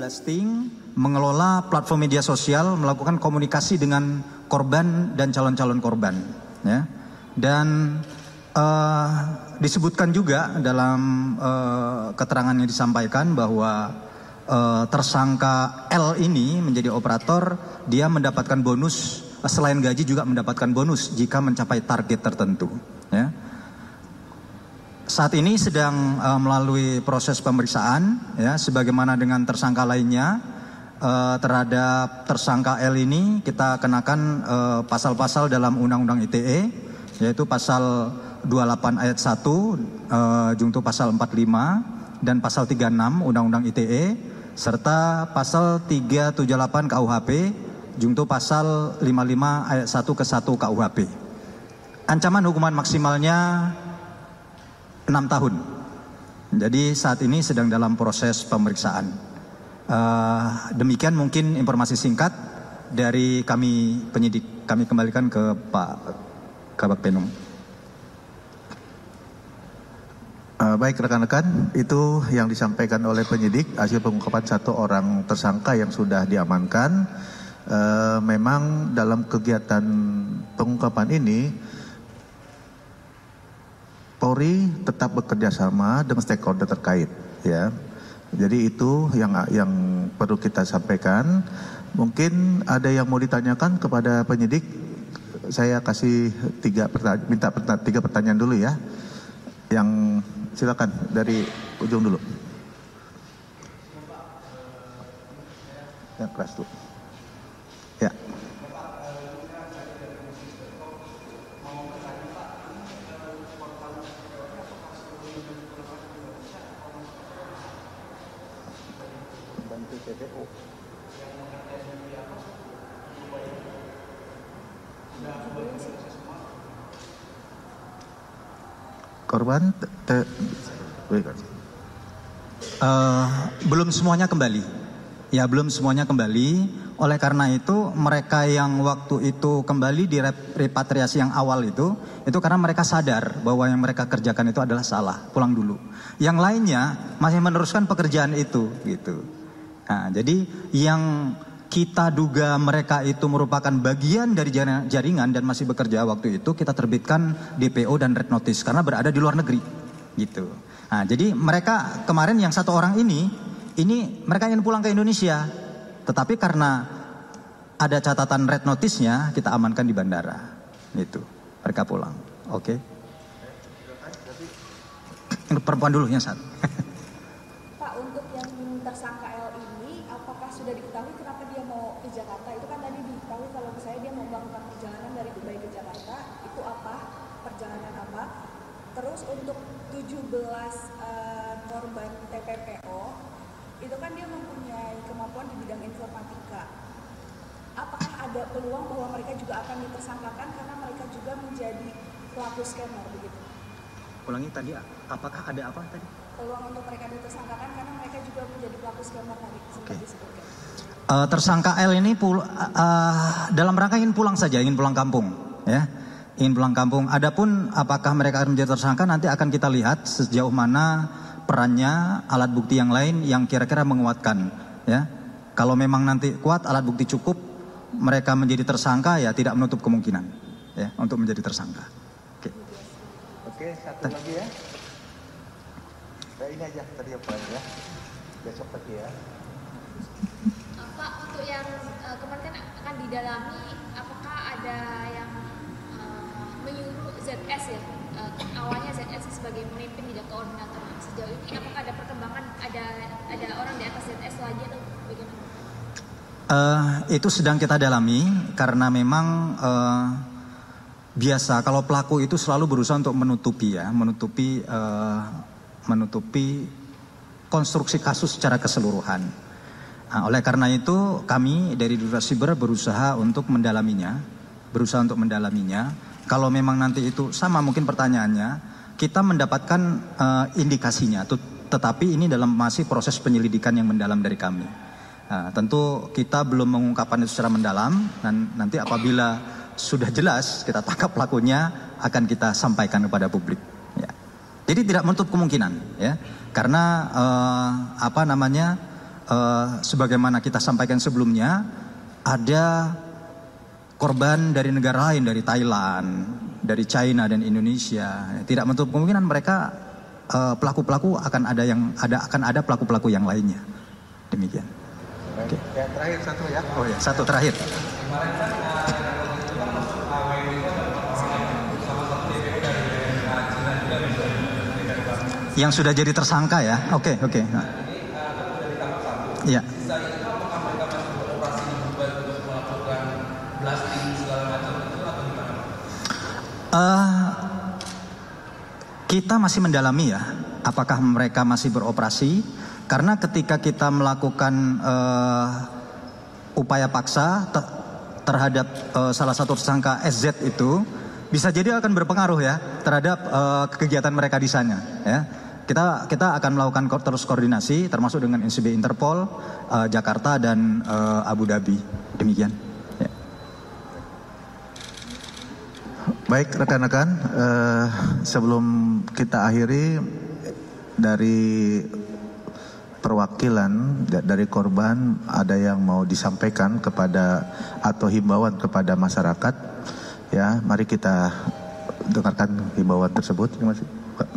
ghosting, mengelola platform media sosial, melakukan komunikasi dengan korban dan calon-calon korban. Ya. Dan disebutkan juga dalam keterangan yang disampaikan bahwa tersangka L ini menjadi operator, dia mendapatkan bonus, selain gaji juga mendapatkan bonus jika mencapai target tertentu. Ya. Saat ini sedang melalui proses pemeriksaan, ya, sebagaimana dengan tersangka lainnya. Terhadap tersangka L ini kita kenakan pasal-pasal dalam Undang-Undang ITE, yaitu pasal 28 ayat 1, jungto pasal 45 dan pasal 36 Undang-Undang ITE, serta pasal 378 KUHP, jungto pasal 55 ayat 1 ke 1 KUHP. Ancaman hukuman maksimalnya 6 tahun. Jadi saat ini sedang dalam proses pemeriksaan. Demikian mungkin informasi singkat dari kami penyidik. Kami kembalikan ke Pak Kabag Penum. Baik rekan-rekan, itu yang disampaikan oleh penyidik hasil pengungkapan 1 orang tersangka yang sudah diamankan. Memang dalam kegiatan pengungkapan ini Polri tetap bekerja sama dengan stakeholder terkait, ya. Jadi itu yang perlu kita sampaikan. Mungkin ada yang mau ditanyakan kepada penyidik. Saya kasih 3 pertanyaan dulu ya. Yang silakan dari ujung dulu. Yang keras dulu. Ya. Korban belum semuanya kembali. Ya, belum semuanya kembali. Oleh karena itu mereka yang waktu itu kembali di repatriasi yang awal itu karena mereka sadar bahwa yang mereka kerjakan itu adalah salah, pulang dulu. Yang lainnya masih meneruskan pekerjaan itu gitu. Nah, jadi yang kita duga mereka itu merupakan bagian dari jaringan dan masih bekerja waktu itu, kita terbitkan DPO dan red notice karena berada di luar negeri gitu. Nah, jadi mereka kemarin yang 1 orang ini mereka ingin pulang ke Indonesia, tetapi karena ada catatan red notice-nya kita amankan di bandara gitu. Mereka pulang. Oke. Perempuan dulu yang 1. Pak, untuk yang tersangka L ini apakah sudah diketahui kenapa dia mau ke Jakarta? Itu kan tadi diketahui kalau misalnya dia mau melakukan perjalanan dari Dubai ke Jakarta, itu apa? Perjalanan apa? Terus untuk 17 korban TPPO, itu kan dia mempunyai kemampuan di bidang informatika. Apakah ada peluang bahwa mereka juga akan ditersangkakan karena mereka juga menjadi pelaku scammer begitu? Ulangi tadi, apakah ada apa tadi? Peluang untuk mereka ditersangkakan karena mereka juga menjadi pelaku scammer tadi sempat disebutkan. Tersangka L ini dalam rangka ingin pulang saja, ingin pulang kampung, ya, ingin pulang kampung. Adapun apakah mereka akan menjadi tersangka nanti akan kita lihat sejauh mana perannya, alat bukti yang lain yang kira-kira menguatkan, ya. Kalau memang nanti kuat alat bukti cukup, mereka menjadi tersangka, ya tidak menutup kemungkinan, ya, untuk menjadi tersangka. Oke, satu lagi ya. Ini aja tadi apa ya? Besok lagi ya. Pak, untuk yang kemarin kan akan didalami, apakah ada yang menyuruh ZS ya? Awalnya ZS sebagai pemimpin tidak koordinator. Sejauh ini apakah ada perkembangan, ada orang di atas ZS lagi atau bagaimana? Itu sedang kita dalami karena memang biasa kalau pelaku itu selalu berusaha untuk menutupi konstruksi kasus secara keseluruhan. Nah, oleh karena itu kami dari Direktorat Siber berusaha untuk mendalaminya. Kalau memang nanti itu sama mungkin pertanyaannya, kita mendapatkan indikasinya, tetapi ini dalam masih proses penyelidikan yang mendalam dari kami. Tentu kita belum mengungkapkan itu secara mendalam, dan nanti apabila sudah jelas kita tangkap pelakunya akan kita sampaikan kepada publik. Ya. Jadi tidak menutup kemungkinan, ya, karena sebagaimana kita sampaikan sebelumnya, ada korban dari negara lain, dari Thailand, dari China dan Indonesia. Tidak menutup kemungkinan mereka pelaku-pelaku akan ada pelaku-pelaku yang lainnya. Demikian. Oke. Yang terakhir satu ya. Oh ya, satu terakhir. Yang sudah jadi tersangka ya. Oke. Nah. Iya. Kita masih mendalami ya, apakah mereka masih beroperasi? Karena ketika kita melakukan upaya paksa terhadap salah satu tersangka SZ itu, bisa jadi akan berpengaruh ya terhadap kegiatan mereka di sana. Ya, kita akan melakukan terus koordinasi, termasuk dengan NCB Interpol, Jakarta dan Abu Dhabi. Demikian. Ya. Baik rekan-rekan, sebelum kita akhiri, dari perwakilan dari korban ada yang mau disampaikan kepada atau himbauan kepada masyarakat, ya mari kita dengarkan himbauan tersebut. Terima kasih, Pak.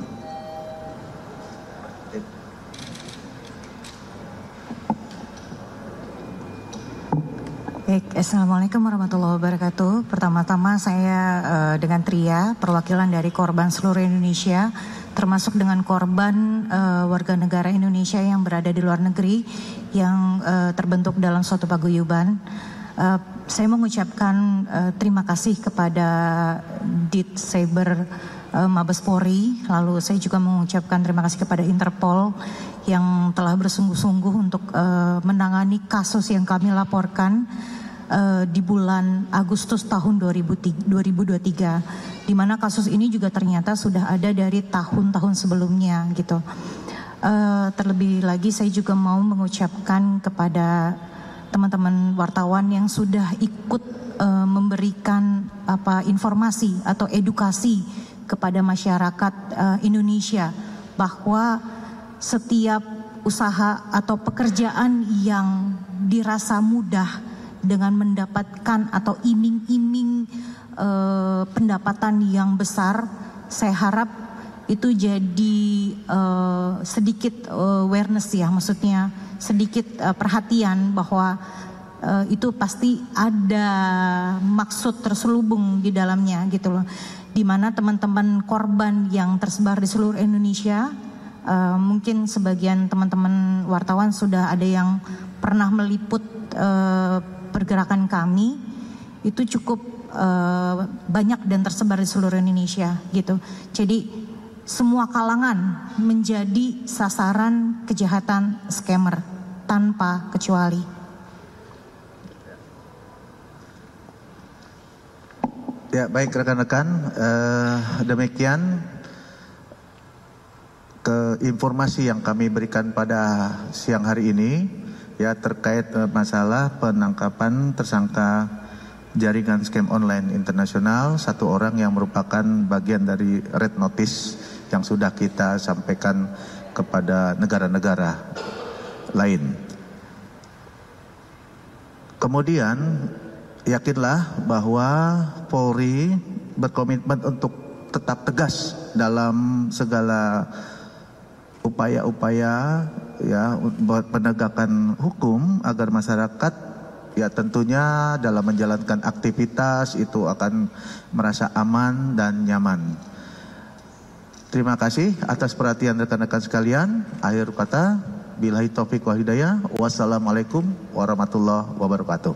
Baik, Assalamualaikum warahmatullahi wabarakatuh. Pertama-tama saya dengan Tria, perwakilan dari korban seluruh Indonesia, termasuk dengan korban warga negara Indonesia yang berada di luar negeri yang terbentuk dalam suatu paguyuban. Saya mengucapkan terima kasih kepada Dit Cyber Mabes Polri, lalu saya juga mengucapkan terima kasih kepada Interpol yang telah bersungguh-sungguh untuk menangani kasus yang kami laporkan di bulan Agustus tahun 2023, di mana kasus ini juga ternyata sudah ada dari tahun-tahun sebelumnya gitu. Terlebih lagi saya juga mau mengucapkan kepada teman-teman wartawan yang sudah ikut memberikan informasi atau edukasi kepada masyarakat Indonesia bahwa setiap usaha atau pekerjaan yang dirasa mudah dengan mendapatkan atau iming-iming pendapatan yang besar, saya harap itu jadi sedikit awareness ya, maksudnya sedikit perhatian bahwa itu pasti ada maksud terselubung di dalamnya gitu loh. Di mana teman-teman korban yang tersebar di seluruh Indonesia, mungkin sebagian teman-teman wartawan sudah ada yang pernah meliput pergerakan kami, itu cukup banyak dan tersebar di seluruh Indonesia gitu. Jadi semua kalangan menjadi sasaran kejahatan scammer tanpa kecuali. Ya baik rekan-rekan, demikian informasi yang kami berikan pada siang hari ini ya terkait masalah penangkapan tersangka jaringan scam online internasional, satu orang yang merupakan bagian dari red notice yang sudah kita sampaikan kepada negara-negara lain. Kemudian yakinlah bahwa Polri berkomitmen untuk tetap tegas dalam segala upaya-upaya ya buat penegakan hukum agar masyarakat ya tentunya dalam menjalankan aktivitas itu akan merasa aman dan nyaman. Terima kasih atas perhatian rekan-rekan sekalian. Akhir kata, billahi taufiq wal hidayah. Wassalamualaikum warahmatullahi wabarakatuh.